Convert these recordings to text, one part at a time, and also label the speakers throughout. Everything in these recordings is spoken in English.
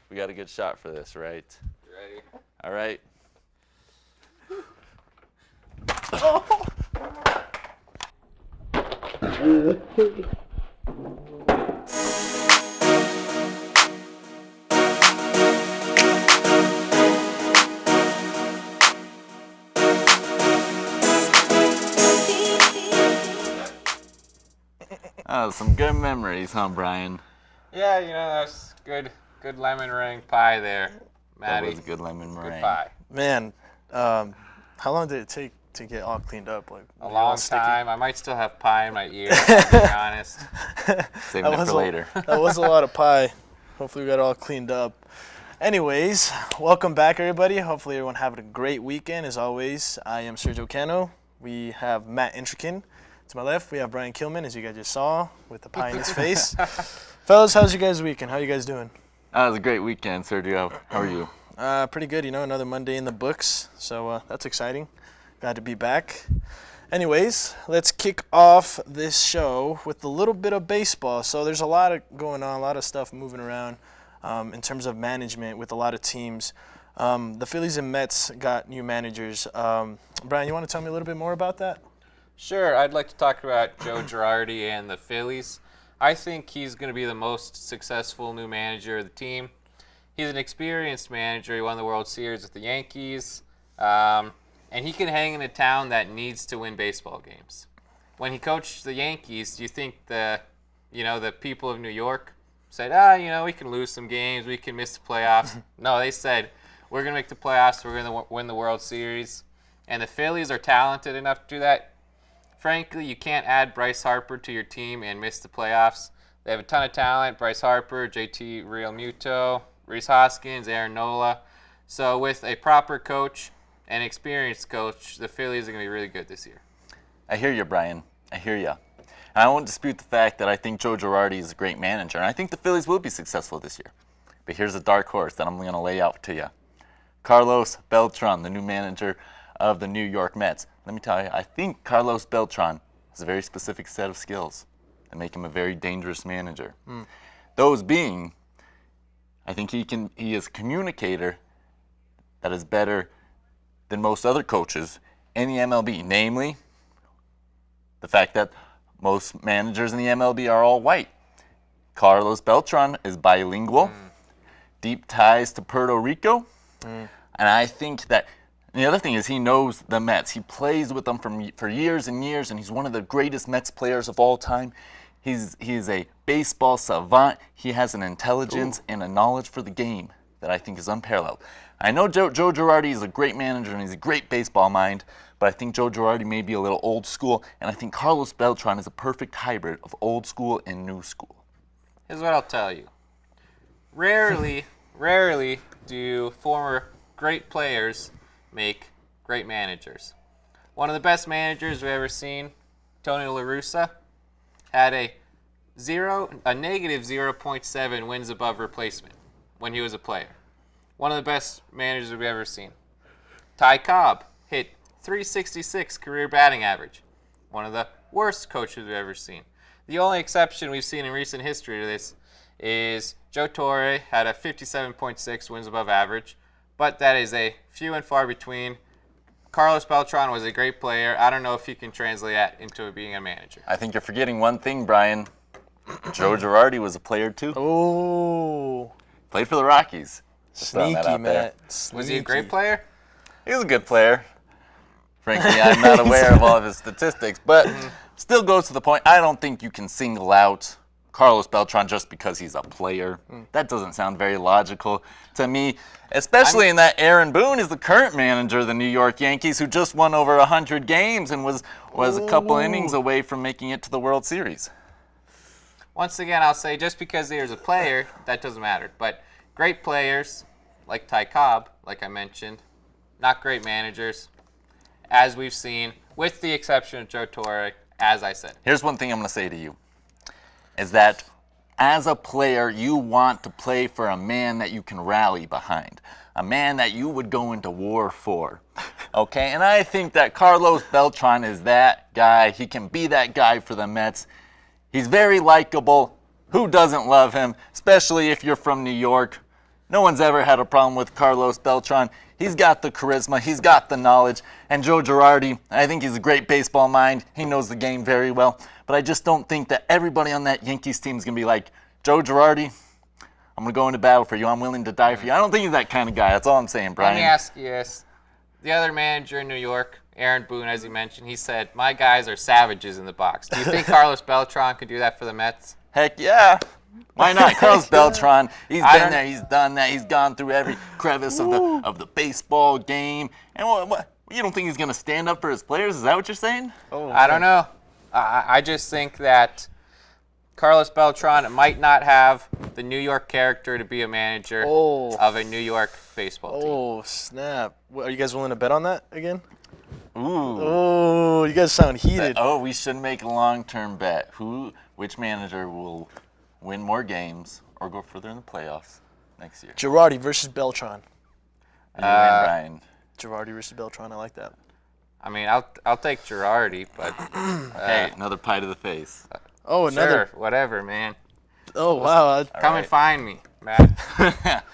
Speaker 1: We got a good shot for this, right?
Speaker 2: Ready?
Speaker 1: All right. Oh, some good memories, huh, Brian?
Speaker 2: Yeah, that was good lemon meringue pie there, Maddie.
Speaker 1: That was a good lemon meringue.
Speaker 2: Good pie.
Speaker 3: Man, how long did it take to get all cleaned up? Like
Speaker 2: A long time. I might still have pie in my ear, to be honest.
Speaker 1: Saving it for later.
Speaker 3: That was a lot of pie. Hopefully we got it all cleaned up. Anyways, welcome back, everybody. Hopefully everyone having a great weekend. As always, I am Sergio Cano. We have Matt Intrikin. To my left, we have Brian Kilman, as you guys just saw, with the pie in his face. Fellas, how's your guys' weekend? How you guys doing?
Speaker 1: That was a great weekend, Sergio. How are you?
Speaker 3: Pretty good, another Monday in the books, so that's exciting. Glad to be back. Anyways, let's kick off this show with a little bit of baseball. So there's a lot going on, a lot of stuff moving around in terms of management with a lot of teams. The Phillies and Mets got new managers. Brian, you want to tell me a little bit more about that?
Speaker 2: Sure. I'd like to talk about Joe Girardi and the Phillies. I think he's going to be the most successful new manager of the team. He's an experienced manager. He won the World Series with the Yankees. And he can hang in a town that needs to win baseball games. When he coached the Yankees, do you think the people of New York said, we can lose some games, we can miss the playoffs? No, they said, we're going to make the playoffs, we're going to win the World Series. And the Phillies are talented enough to do that. Frankly, you can't add Bryce Harper to your team and miss the playoffs. They have a ton of talent: Bryce Harper, JT Realmuto, Rhys Hoskins, Aaron Nola. So with a proper coach, an experienced coach, the Phillies are going to be really good this year.
Speaker 1: I hear you, Brian. I hear you. And I won't dispute the fact that I think Joe Girardi is a great manager, and I think the Phillies will be successful this year. But here's a dark horse that I'm going to lay out to you. Carlos Beltran, the new manager of the New York Mets. Let me tell you, I think Carlos Beltran has a very specific set of skills that make him a very dangerous manager. Those being, I think he is a communicator that is better than most other coaches in the MLB, namely the fact that most managers in the MLB are all white. Carlos Beltran is bilingual, deep ties to Puerto Rico, and I think that the other thing is he knows the Mets. He plays with them for years and years, and he's one of the greatest Mets players of all time. He is a baseball savant. He has an intelligence and a knowledge for the game that I think is unparalleled. I know Joe Girardi is a great manager and he's a great baseball mind, but I think Joe Girardi may be a little old school, and I think Carlos Beltran is a perfect hybrid of old school and new school.
Speaker 2: Here's what I'll tell you. Rarely do former great players make great managers. One of the best managers we've ever seen, Tony La Russa, had a negative 0.7 wins above replacement when he was a player. One of the best managers we've ever seen. Ty Cobb hit .366 career batting average. One of the worst coaches we've ever seen. The only exception we've seen in recent history to this is Joe Torre had a 57.6 wins above average, but that is a few and far between. Carlos Beltran was a great player. I don't know if you can translate that into being a manager.
Speaker 1: I think you're forgetting one thing, Brian. Joe Girardi was a player too.
Speaker 3: Oh.
Speaker 1: Played for the Rockies.
Speaker 3: Sneaky, Matt.
Speaker 2: Was he a great player?
Speaker 1: He was a good player. Frankly, I'm not aware of all of his statistics, but still goes to the point. I don't think you can single out Carlos Beltran just because he's a player. That doesn't sound very logical to me, especially in that Aaron Boone is the current manager of the New York Yankees, who just won over 100 games and was a couple innings away from making it to the World Series.
Speaker 2: Once again, I'll say just because there's a player, that doesn't matter. But great players, like Ty Cobb, like I mentioned, not great managers, as we've seen, with the exception of Joe Torre, as I said.
Speaker 1: Here's one thing I'm going to say to you, is that as a player, you want to play for a man that you can rally behind, a man that you would go into war for, okay? And I think that Carlos Beltran is that guy. He can be that guy for the Mets. He's very likable. Who doesn't love him, especially if you're from New York? No one's ever had a problem with Carlos Beltran. He's got the charisma, he's got the knowledge, and Joe Girardi, I think he's a great baseball mind. He knows the game very well, but I just don't think that everybody on that Yankees team is going to be like, Joe Girardi, I'm going to go into battle for you. I'm willing to die for you. I don't think he's that kind of guy. That's all I'm saying, Brian.
Speaker 2: Let me ask you this. The other manager in New York, Aaron Boone, as you mentioned, he said, my guys are savages in the box. Do you think Carlos Beltran could do that for the Mets?
Speaker 1: Heck yeah. Why not? Carlos Beltran, he's been there, he's done that, he's gone through every crevice of the baseball game. And what, you don't think he's going to stand up for his players? Is that what you're saying?
Speaker 3: Oh,
Speaker 2: I don't know. I just think that Carlos Beltran might not have the New York character to be a manager of a New York baseball team.
Speaker 3: Oh, snap. Are you guys willing to bet on that again?
Speaker 1: Ooh.
Speaker 3: Oh, you guys sound heated.
Speaker 1: We should make a long-term bet. Which manager will win more games or go further in the playoffs next year?
Speaker 3: Girardi versus Beltran.
Speaker 1: You win, Brian.
Speaker 3: Girardi versus Beltran. I like that.
Speaker 2: I mean, I'll take Girardi, but
Speaker 1: Hey, another pie to the face.
Speaker 3: Oh, another.
Speaker 2: sure, whatever, man.
Speaker 3: Oh, wow.
Speaker 2: Come and find me, Matt.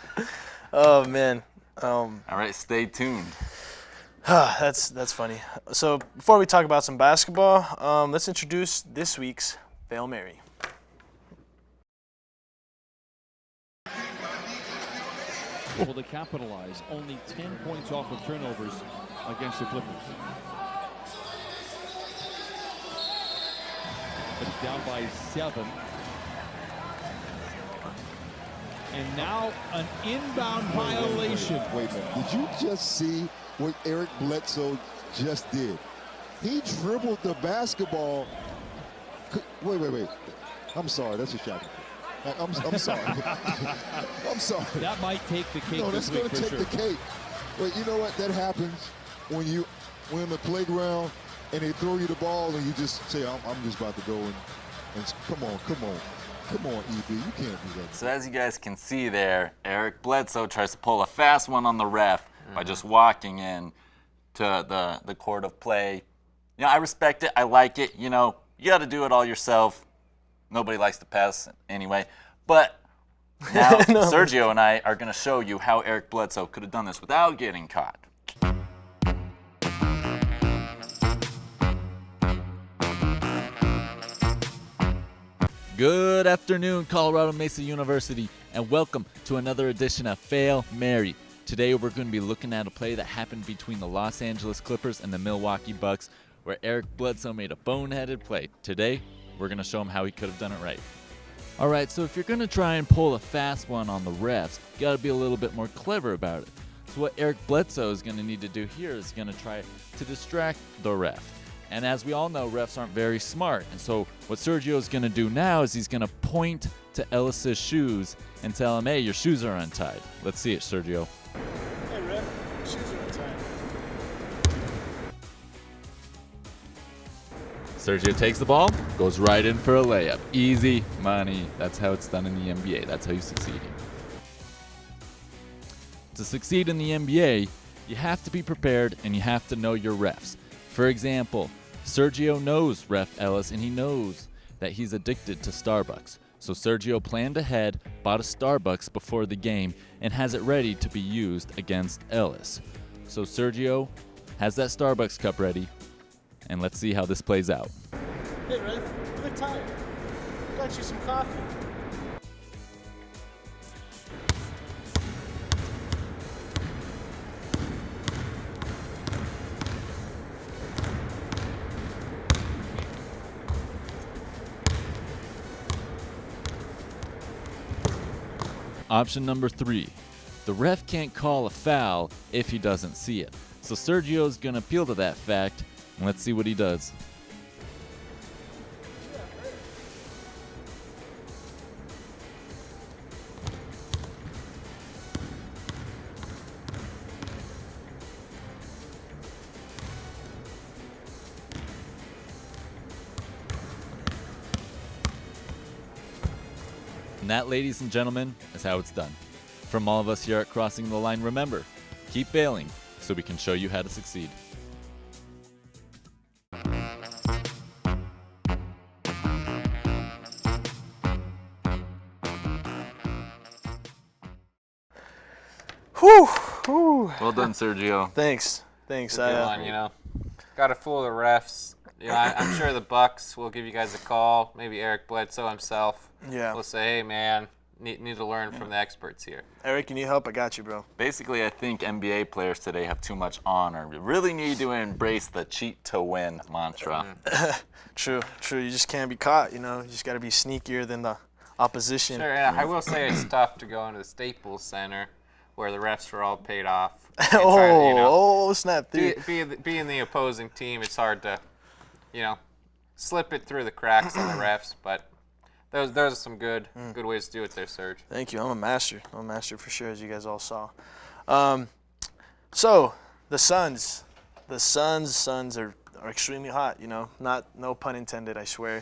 Speaker 3: Oh, man.
Speaker 1: All right, stay tuned.
Speaker 3: That's funny. So before we talk about some basketball, let's introduce this week's Fail Mary.
Speaker 4: Able to capitalize, only 10 points off of turnovers against the Clippers. It's down by 7. And now an inbound violation.
Speaker 5: Wait a minute. Did you just see what Eric Bledsoe just did? He dribbled the basketball. Wait. I'm sorry. That's a shot. I'm sorry. I'm sorry.
Speaker 4: That might take the cake
Speaker 5: No,
Speaker 4: this
Speaker 5: that's
Speaker 4: week
Speaker 5: going to
Speaker 4: for
Speaker 5: take
Speaker 4: sure.
Speaker 5: the cake. But you know what? That happens when you're in the playground and they throw you the ball and you just say, I'm just about to go and come on, EB. You can't do that.
Speaker 1: So as you guys can see there, Eric Bledsoe tries to pull a fast one on the ref by just walking in to the court of play. You know, I respect it. I like it. You know, you got to do it all yourself. Nobody likes to pass anyway. But now Sergio and I are going to show you how Eric Bledsoe could have done this without getting caught. Good afternoon, Colorado Mesa University, and welcome to another edition of Fail Mary. Today we're going to be looking at a play that happened between the Los Angeles Clippers and the Milwaukee Bucks, where Eric Bledsoe made a boneheaded play. Today, we're going to show him how he could have done it right. All right, so if you're going to try and pull a fast one on the refs, you got to be a little bit more clever about it. So what Eric Bledsoe is going to need to do here is going to try to distract the ref. And as we all know, refs aren't very smart. And so what Sergio is going to do now is he's going to point to Ellis's shoes and tell him, hey, your shoes are untied. Let's see it, Sergio.
Speaker 3: Hey, ref, shoes are untied.
Speaker 1: Sergio takes the ball, goes right in for a layup. Easy money. That's how it's done in the NBA. That's how you succeed. To succeed in the NBA, you have to be prepared and you have to know your refs. For example, Sergio knows ref Ellis and he knows that he's addicted to Starbucks. So Sergio planned ahead, bought a Starbucks before the game, and has it ready to be used against Ellis. So Sergio has that Starbucks cup ready, and let's see how this plays out.
Speaker 3: Hey, ref, you look tired. Got you some coffee.
Speaker 1: Option number 3. The ref can't call a foul if he doesn't see it. So Sergio's going to appeal to that fact, and let's see what he does. And that, ladies and gentlemen, is how it's done. From all of us here at Crossing the Line, remember, keep failing so we can show you how to succeed.
Speaker 3: Whew. Whew.
Speaker 1: Well done, Sergio.
Speaker 3: Thanks.
Speaker 2: Good one, Got to fool the refs. I'm sure the Bucks will give you guys a call. Maybe Eric Bledsoe himself.
Speaker 3: Yeah.
Speaker 2: Will say, hey, man, need to learn from the experts here.
Speaker 3: Eric, you need help? I got you, bro.
Speaker 1: Basically, I think NBA players today have too much honor. We really need to embrace the cheat to win mantra.
Speaker 3: True. You just can't be caught, You just got to be sneakier than the opposition.
Speaker 2: Sure, and I will say it's tough to go into the Staples Center where the refs are all paid off.
Speaker 3: Snap through.
Speaker 2: Being the opposing team, it's hard to, slip it through the cracks on the refs. But those are some good ways to do it there, Serge.
Speaker 3: Thank you. I'm a master for sure, as you guys all saw. So the Suns are extremely hot. No pun intended. I swear.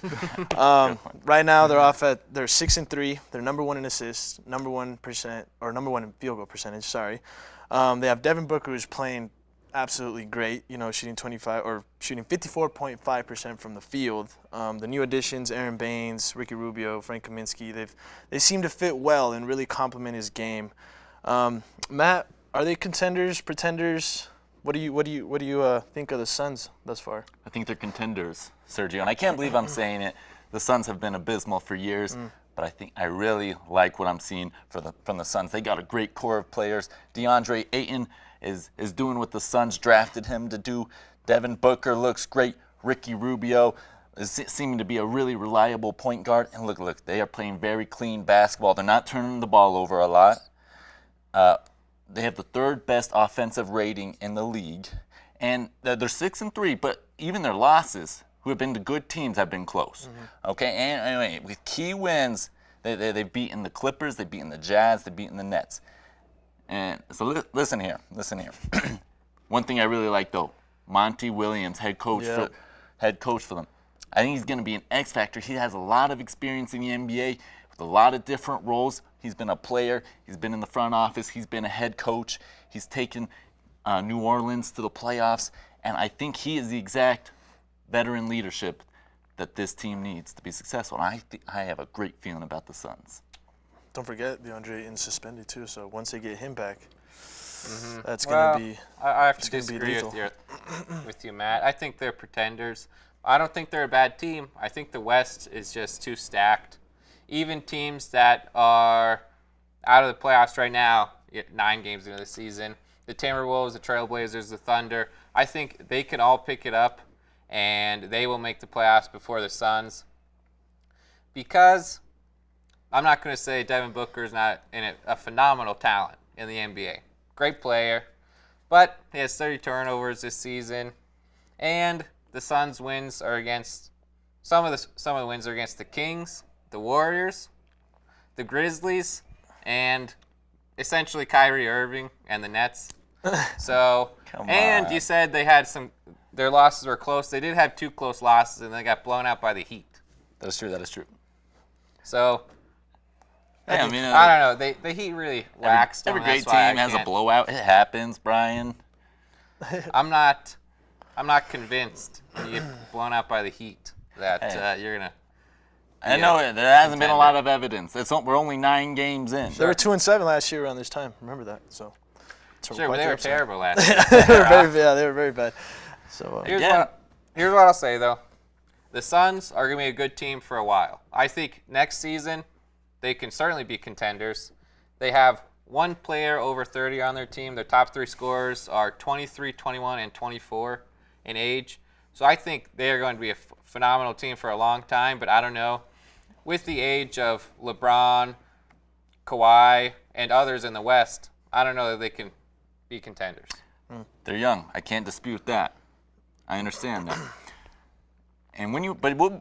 Speaker 3: Right now they're 6-3. They're number 1 in assists, number 1% or number 1 in field goal percentage. Sorry. They have Devin Booker, who's playing absolutely great. Shooting 54.5% from the field. The new additions, Aaron Baines, Ricky Rubio, Frank Kaminsky, they seem to fit well and really complement his game. Matt, are they contenders, pretenders? What do you think of the Suns thus far?
Speaker 1: I think they're contenders, Sergio, and I can't believe I'm saying it. The Suns have been abysmal for years, but I really like what I'm seeing from the Suns. They got a great core of players. DeAndre Ayton is doing what the Suns drafted him to do. Devin Booker looks great. Ricky Rubio is seeming to be a really reliable point guard. And look, they are playing very clean basketball. They're not turning the ball over a lot. They have the 3rd best offensive rating in the league, and they're 6-3. But even their losses, who have been to good teams, have been close. Okay, and anyway, with key wins, they've beaten the Clippers, they've beaten the Jazz, they've beaten the Nets. And so listen here. One thing I really like though, Monty Williams, head coach for them. I think he's going to be an X factor. He has a lot of experience in the NBA with a lot of different roles. He's been a player. He's been in the front office. He's been a head coach. He's taken New Orleans to the playoffs. And I think he is the exact veteran leadership that this team needs to be successful. And I have a great feeling about the Suns.
Speaker 3: Don't forget, DeAndre Ayton's suspended too. So once they get him back, that's going to be.
Speaker 2: I have to disagree with you, Matt. I think they're pretenders. I don't think they're a bad team. I think the West is just too stacked. Even teams that are out of the playoffs right now, 9 games into the season, the Timberwolves, the Trailblazers, the Thunder, I think they can all pick it up, and they will make the playoffs before the Suns. Because I'm not going to say Devin Booker is not a phenomenal talent in the NBA. Great player, but he has 30 turnovers this season, and the Suns' wins are against some of the wins are against the Kings, the Warriors, the Grizzlies, and essentially Kyrie Irving and the Nets. So, and you said they had their losses were close. They did have 2 close losses, and they got blown out by the Heat.
Speaker 1: That is true.
Speaker 2: So,
Speaker 1: hey,
Speaker 2: I don't know. The Heat really waxed them.
Speaker 1: Every great team has a blowout. It happens, Brian.
Speaker 2: I'm not convinced when you get blown out by the Heat that you're gonna.
Speaker 1: I know there hasn't been a lot of evidence. We're only 9 games in.
Speaker 3: They were 2-7 last year around this time. Remember that? So.
Speaker 2: Sure, but they were terrible last
Speaker 3: year. They were very bad. So
Speaker 2: here's what I'll say though: the Suns are gonna be a good team for a while. I think next season they can certainly be contenders. They have 1 player over 30 on their team. Their top 3 scorers are 23, 21, and 24 in age. So I think they are going to be a phenomenal team for a long time. But I don't know. With the age of LeBron, Kawhi, and others in the West, I don't know that they can be contenders.
Speaker 1: They're young. I can't dispute that. I understand that. And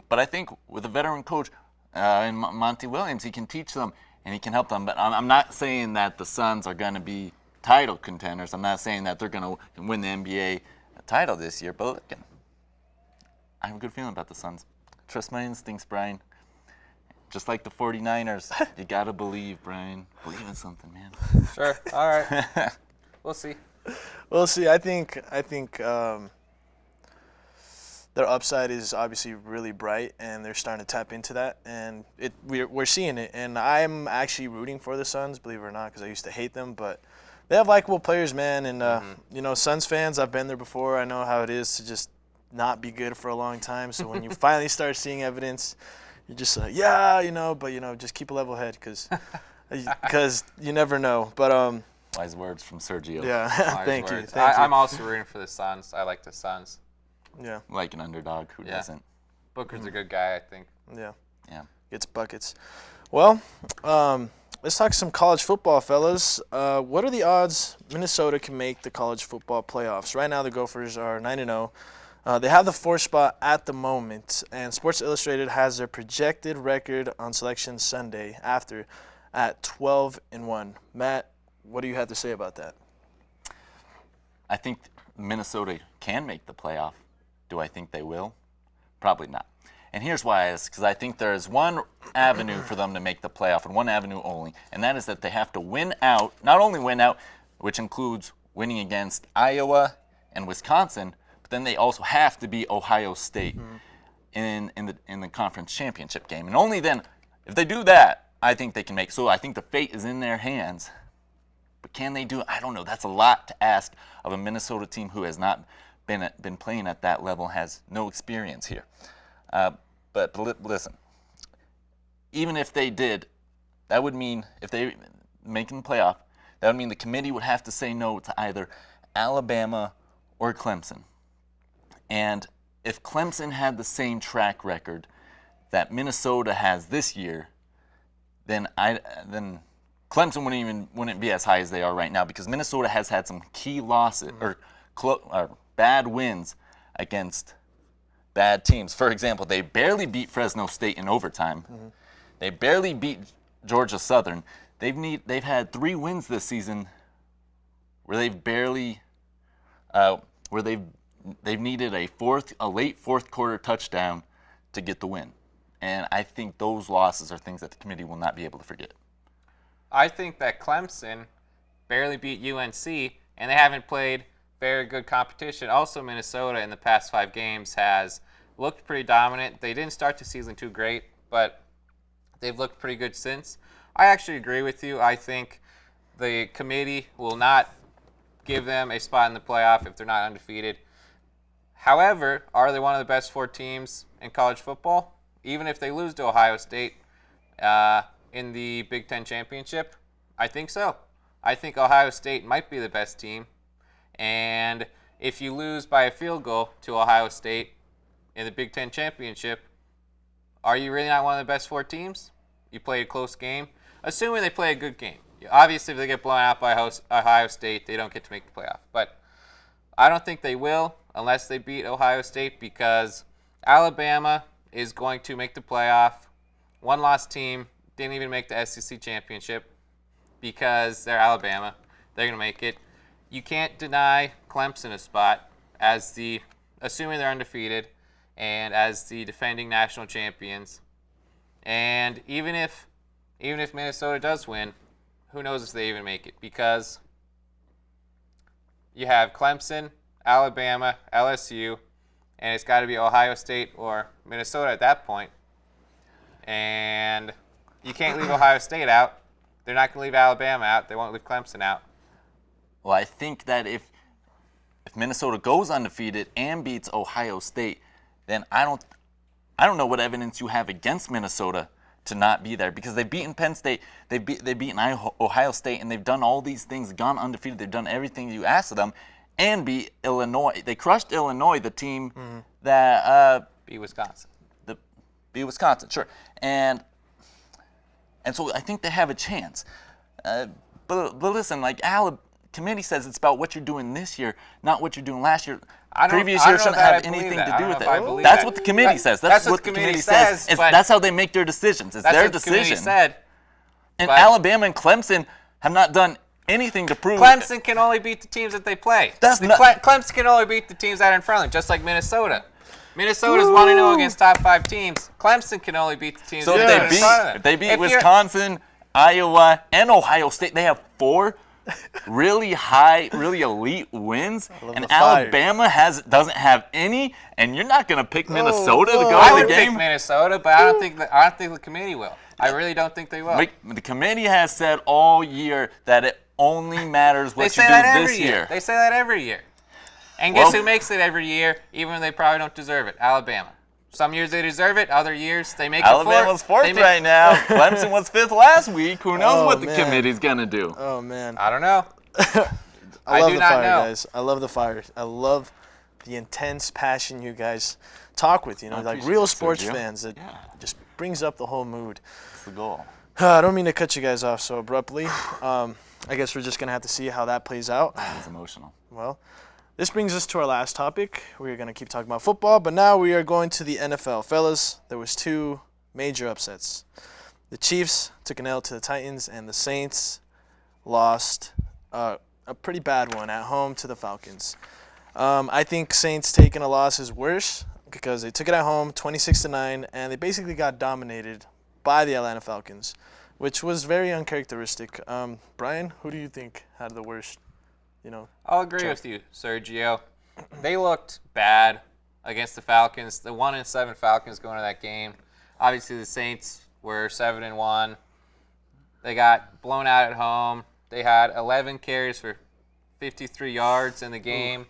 Speaker 1: but I think with a veteran coach in Monty Williams, he can teach them and he can help them. But I'm not saying that the Suns are going to be title contenders. I'm not saying that they're going to win the NBA title this year. But look, I have a good feeling about the Suns. Trust my instincts, Brian. Just like the 49ers, you got to believe, Brian. Believe in something, man.
Speaker 2: Sure. All right. We'll see.
Speaker 3: We'll see. I think their upside is obviously really bright, and they're starting to tap into that, and we're seeing it. And I'm actually rooting for the Suns, believe it or not, because I used to hate them, but they have likable players, man. And Suns fans, I've been there before. I know how it is to just not be good for a long time. So when you finally start seeing evidence, you're just like, but just keep a level head because you never know. But
Speaker 1: Wise words from Sergio.
Speaker 3: yeah,
Speaker 2: Wise
Speaker 3: thank you.
Speaker 2: words.
Speaker 3: Thank you.
Speaker 2: I'm also rooting for the Suns. I like the Suns.
Speaker 3: Yeah,
Speaker 1: Like an underdog, who doesn't?
Speaker 2: Booker's a good guy, I think.
Speaker 3: yeah.
Speaker 1: Yeah.
Speaker 3: Gets buckets. Well, let's talk some college football, fellas. What are the odds Minnesota can make the college football playoffs? Right now, the Gophers are 9-0. They have the 4th spot at the moment, and Sports Illustrated has their projected record on Selection Sunday after at 12-1. Matt, what do you have to say about that?
Speaker 1: I think Minnesota can make the playoff. Do I think they will? Probably not. And here's why I ask, because I think there is one avenue for them to make the playoff, and one avenue only, and that is that they have to win out, not only win out, which includes winning against Iowa and Wisconsin, but then they also have to beat Ohio State in the conference championship game. And only then, if they do that, I think they can make. So I think the fate is in their hands. But can they do it? I don't know. That's a lot to ask of a Minnesota team who has not been playing at that level, has no experience here. But listen, even if they did, that would mean, if they making the playoff, that would mean the committee would have to say no to either Alabama or Clemson. And if Clemson had the same track record that Minnesota has this year, then Clemson wouldn't be as high as they are right now, because Minnesota has had some key losses or bad wins against bad teams. For example, they barely beat Fresno State in overtime. They barely beat Georgia Southern. They've had 3 wins this season where they've barely they've needed a late fourth quarter touchdown to get the win. And I think those losses are things that the committee will not be able to forget.
Speaker 2: I think that Clemson barely beat UNC, and they haven't played very good competition. Also, Minnesota in the past 5 games has looked pretty dominant. They didn't start the season too great, but they've looked pretty good since. I actually agree with you. I think the committee will not give them a spot in the playoff if they're not undefeated. However, are they one of the best 4 teams in college football? Even if they lose to Ohio State in the Big Ten Championship? I think so. I think Ohio State might be the best team. And if you lose by a field goal to Ohio State in the Big Ten Championship, are you really not one of the best 4 teams? You played a close game. Assuming they play a good game. Obviously, if they get blown out by Ohio State, they don't get to make the playoff. But I don't think they will unless they beat Ohio State, because Alabama is going to make the playoff. One-loss team didn't even make the SEC championship because they're Alabama. They're going to make it. You can't deny Clemson a spot assuming they're undefeated and as the defending national champions. And even if Minnesota does win, who knows if they even make it, because you have Clemson, Alabama, LSU, and it's got to be Ohio State or Minnesota at that point. And you can't leave Ohio State out. They're not going to leave Alabama out. They won't leave Clemson out.
Speaker 1: Well, I think that if Minnesota goes undefeated and beats Ohio State, then I don't know what evidence you have against Minnesota to not be there, because they've beaten Penn State, they've beaten Ohio State, and they've done all these things, gone undefeated. They've done everything you asked of them, and beat Illinois. They crushed Illinois, the team that
Speaker 2: Beat Wisconsin.
Speaker 1: Beat Wisconsin, sure, and so I think they have a chance. But listen, like committee says, it's about what you're doing this year, not what you're doing last year. Previous year shouldn't have anything to do with it. That's what the committee says. That's what the committee says. That's how they make their decisions. It's their decision.
Speaker 2: That's what the committee said.
Speaker 1: And Alabama and Clemson have not done anything to prove.
Speaker 2: Clemson can only beat the teams that they play. Clemson can only beat the teams that are in front of them, just like Minnesota. Minnesota's 1-0 against top 5 teams. Clemson can only beat the teams that are in front of them.
Speaker 1: If they beat Wisconsin, Iowa, and Ohio State, they have 4 really high, really elite wins, and Alabama doesn't have any, and you're not going to pick Minnesota to go to the game?
Speaker 2: I would pick Minnesota, but I don't think the committee will. I really don't think they will.
Speaker 1: The committee has said all year that only matters
Speaker 2: They
Speaker 1: what
Speaker 2: say
Speaker 1: you
Speaker 2: that
Speaker 1: do
Speaker 2: every
Speaker 1: this year.
Speaker 2: They say that every year. And guess
Speaker 1: Well-
Speaker 2: who makes it every year, even when they probably don't deserve it? Alabama. Some years they deserve it. Other years they make
Speaker 1: Alabama's
Speaker 2: it
Speaker 1: fourth right now. Clemson was fifth last week. Who knows
Speaker 3: Oh,
Speaker 1: what the
Speaker 3: man.
Speaker 1: committee's going to do?
Speaker 3: Oh man,
Speaker 2: I don't know.
Speaker 3: I love
Speaker 2: do
Speaker 3: the
Speaker 2: not
Speaker 3: fire,
Speaker 2: know.
Speaker 3: guys. I love the fire. I love the intense passion you guys talk with. You know,
Speaker 1: I
Speaker 3: like
Speaker 1: appreciate
Speaker 3: real
Speaker 1: it,
Speaker 3: sports
Speaker 1: Sergio.
Speaker 3: fans. It
Speaker 1: Yeah.
Speaker 3: just brings up the whole mood.
Speaker 1: That's the goal.
Speaker 3: I don't mean to cut you guys off so abruptly. I guess we're just gonna have to see how that plays out.
Speaker 1: It's emotional.
Speaker 3: Well, this brings us to our last topic. We're going to keep talking about football, but now we are going to the NFL. Fellas, there was 2 major upsets. The Chiefs took an L to the Titans, and the Saints lost a pretty bad one at home to the Falcons. I think Saints taking a loss is worse because they took it at home, 26-9, and they basically got dominated by the Atlanta Falcons, which was very uncharacteristic. Brian, who do you think had the worst?
Speaker 2: I'll agree with you, Sergio. They looked bad against the Falcons. The 1-7 Falcons going to that game. Obviously, the Saints were 7-1. They got blown out at home. They had 11 carries for 53 yards in the game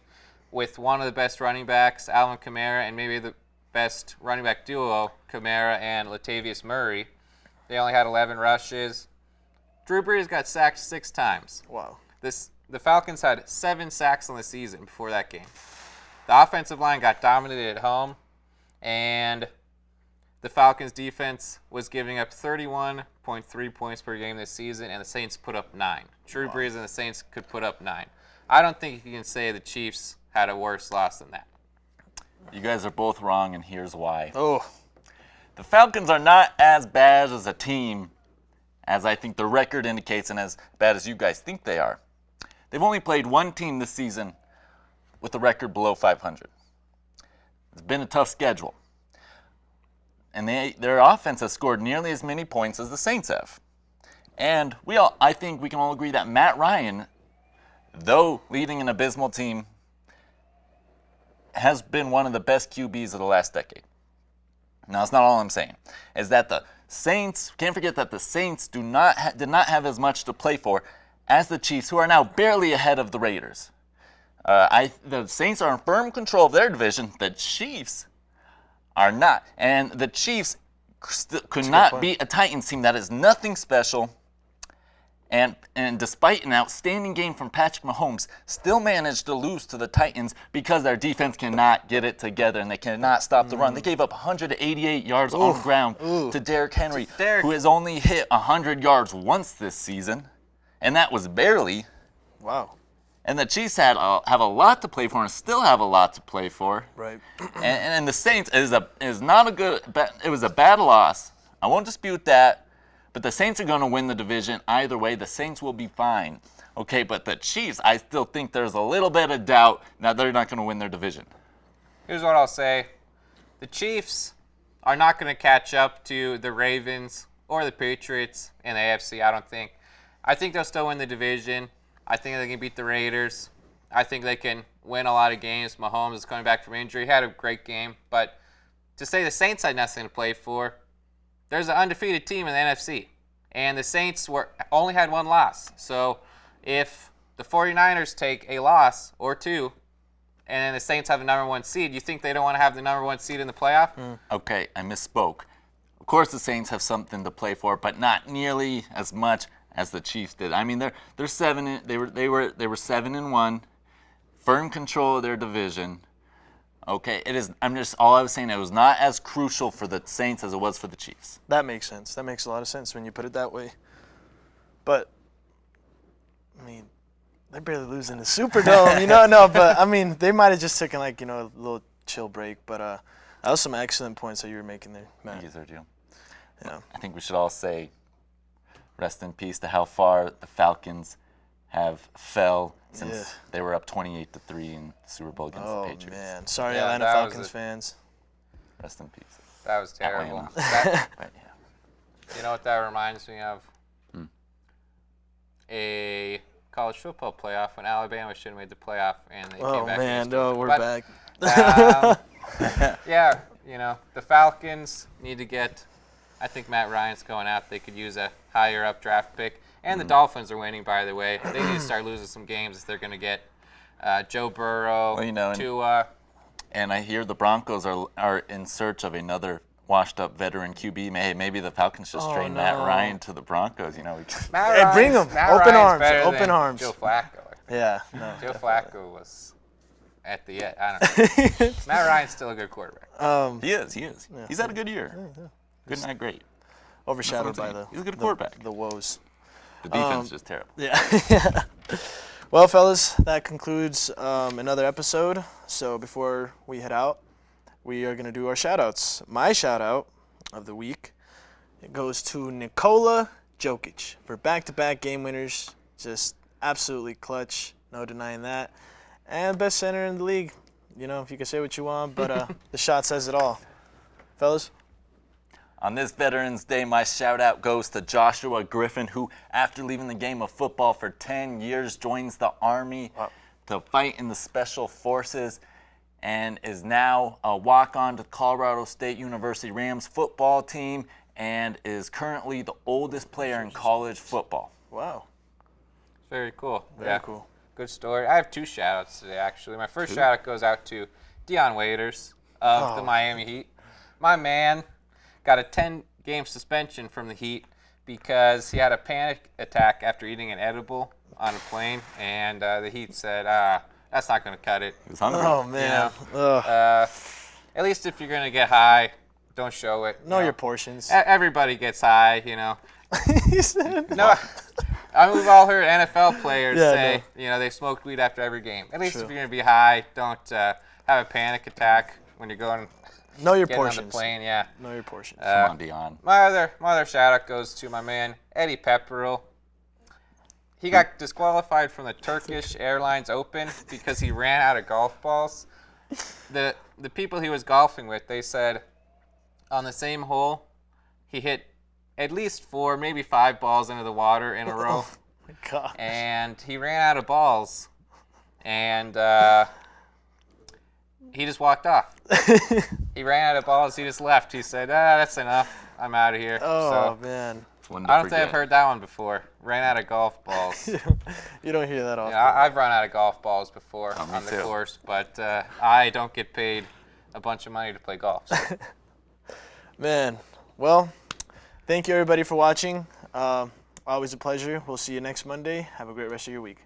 Speaker 2: with one of the best running backs, Alvin Kamara, and maybe the best running back duo, Kamara and Latavius Murray. They only had 11 rushes. Drew Brees got sacked 6 times.
Speaker 3: Wow.
Speaker 2: The Falcons had 7 sacks on the season before that game. The offensive line got dominated at home, and the Falcons' defense was giving up 31.3 points per game this season, and the Saints put up 9. Drew Brees and the Saints could put up 9. I don't think you can say the Chiefs had a worse loss than that.
Speaker 1: You guys are both wrong, and here's why.
Speaker 3: Oh,
Speaker 1: The Falcons are not as bad as a team as I think the record indicates and as bad as you guys think they are. They've only played one team this season with a record below 500. It's been a tough schedule. And their offense has scored nearly as many points as the Saints have. And I think we can all agree that Matt Ryan, though leading an abysmal team, has been one of the best QBs of the last decade. Now, that's not all I'm saying. Is that the Saints, can't forget that the Saints did not have as much to play for as the Chiefs, who are now barely ahead of the Raiders. The Saints are in firm control of their division. The Chiefs are not. And the Chiefs could not beat a Titans team that is nothing special. And despite an outstanding game from Patrick Mahomes, still managed to lose to the Titans because their defense cannot get it together and they cannot stop the run. They gave up 188 yards on the ground to Derrick Henry, who has only hit 100 yards once this season, and that was barely.
Speaker 3: wow.
Speaker 1: And the Chiefs have a lot to play for and still have a lot to play for.
Speaker 3: Right.
Speaker 1: And the Saints it was a bad loss. I won't dispute that. But the Saints are going to win the division either way. The Saints will be fine. Okay, but the Chiefs, I still think there's a little bit of doubt that they're not going to win their division.
Speaker 2: Here's what I'll say. The Chiefs are not going to catch up to the Ravens or the Patriots in the AFC, I don't think. I think they'll still win the division. I think they can beat the Raiders. I think they can win a lot of games. Mahomes is coming back from injury. He had a great game. But to say the Saints had nothing to play for, there's an undefeated team in the NFC. And the Saints only had 1 loss. So if the 49ers take a loss or 2, and then the Saints have the number 1 seed, you think they don't want to have the number 1 seed in the playoff?
Speaker 1: Okay, I misspoke. Of course the Saints have something to play for, but not nearly as much as the Chiefs did. I mean, they're 7-1, firm control of their division. Okay, all I was saying, it was not as crucial for the Saints as it was for the Chiefs.
Speaker 3: That makes sense. That makes a lot of sense when you put it that way. But, I mean, they're barely losing the Superdome, No, but, I mean, they might have just taken, a little chill break. But that was some excellent points that you were making there, Matt.
Speaker 1: Thank you, Sergio.
Speaker 3: Yeah.
Speaker 1: I think we should all say rest in peace to how far the Falcons have fell since they were up 28-3 in the Super Bowl against the Patriots.
Speaker 3: Oh, man. Sorry,
Speaker 2: Yeah,
Speaker 3: Atlanta
Speaker 2: that was
Speaker 3: Falcons fans.
Speaker 1: Rest in peace.
Speaker 2: That was terrible.
Speaker 1: Atlanta. But, yeah.
Speaker 2: You know what that reminds me of? A college football playoff when Alabama should have made the playoff and they came back.
Speaker 3: We're back.
Speaker 2: Yeah, the Falcons need to get, I think Matt Ryan's going out. They could use a higher up draft pick. And the Dolphins are winning, by the way. They need to start losing some games if they're going to get Joe Burrow, Tua.
Speaker 1: And I hear the Broncos are in search of another washed-up veteran QB. Maybe the Falcons just trade Matt Ryan to the Broncos. You know,
Speaker 3: Hey, bring him. Open arms. Open arms.
Speaker 2: Joe Flacco.
Speaker 3: Yeah. No,
Speaker 2: Joe Flacco was at the end. I don't know. Matt Ryan's still a good quarterback.
Speaker 1: He is. Yeah. He's had a good year. Yeah. Good, not great.
Speaker 3: Overshadowed by
Speaker 1: he's a good quarterback.
Speaker 3: The woes.
Speaker 1: The defense is just terrible.
Speaker 3: Yeah. Well, fellas, that concludes another episode. So before we head out, we are going to do our shout-outs. My shout-out of the week, it goes to Nikola Jokic for back-to-back game winners. Just absolutely clutch, no denying that. And best center in the league. You know, if you can say what you want, but the shot says it all. Fellas?
Speaker 1: On this Veterans Day, my shout-out goes to Joshua Griffin, who, after leaving the game of football for 10 years, joins the Army to fight in the Special Forces and is now a walk-on to Colorado State University Rams football team and is currently the oldest player in college football.
Speaker 3: Wow.
Speaker 2: Very cool.
Speaker 3: Very cool.
Speaker 2: Good story. I have two shout-outs today, actually. My first shout-out goes out to Deion Waiters of the Miami Heat. My man got a 10-game suspension from the Heat because he had a panic attack after eating an edible on a plane, and the Heat said, that's not going to cut it.
Speaker 1: He was hungry.
Speaker 3: Oh, man.
Speaker 2: You know? At least if you're going to get high, don't show it.
Speaker 3: Know your portions.
Speaker 2: Everybody gets high, you know.
Speaker 3: He said,
Speaker 2: No, I mean, we've all heard NFL players say, you know, they smoked weed after every game. At least if you're going to be high, don't have a panic attack when you're going
Speaker 3: know your
Speaker 2: getting
Speaker 3: portions.
Speaker 2: on the plane. Yeah.
Speaker 3: Know your portions.
Speaker 1: Come on, Deion.
Speaker 2: My other shout-out goes to my man, Eddie Pepperell. He got disqualified from the Turkish Airlines Open because he ran out of golf balls. The people he was golfing with, they said on the same hole, he hit at least 4, maybe 5 balls into the water in a row.
Speaker 3: Oh, my God.
Speaker 2: And he ran out of balls. And he just walked off. He ran out of balls. He just left. He said, that's enough. I'm out of here.
Speaker 3: Oh, man.
Speaker 2: I don't think I've heard that one before. Ran out of golf balls.
Speaker 3: You don't hear that often.
Speaker 2: Yeah, I've run out of golf balls before on the course, but I don't get paid a bunch of money to play golf. So.
Speaker 3: Man, well, thank you everybody for watching. Always a pleasure. We'll see you next Monday. Have a great rest of your week.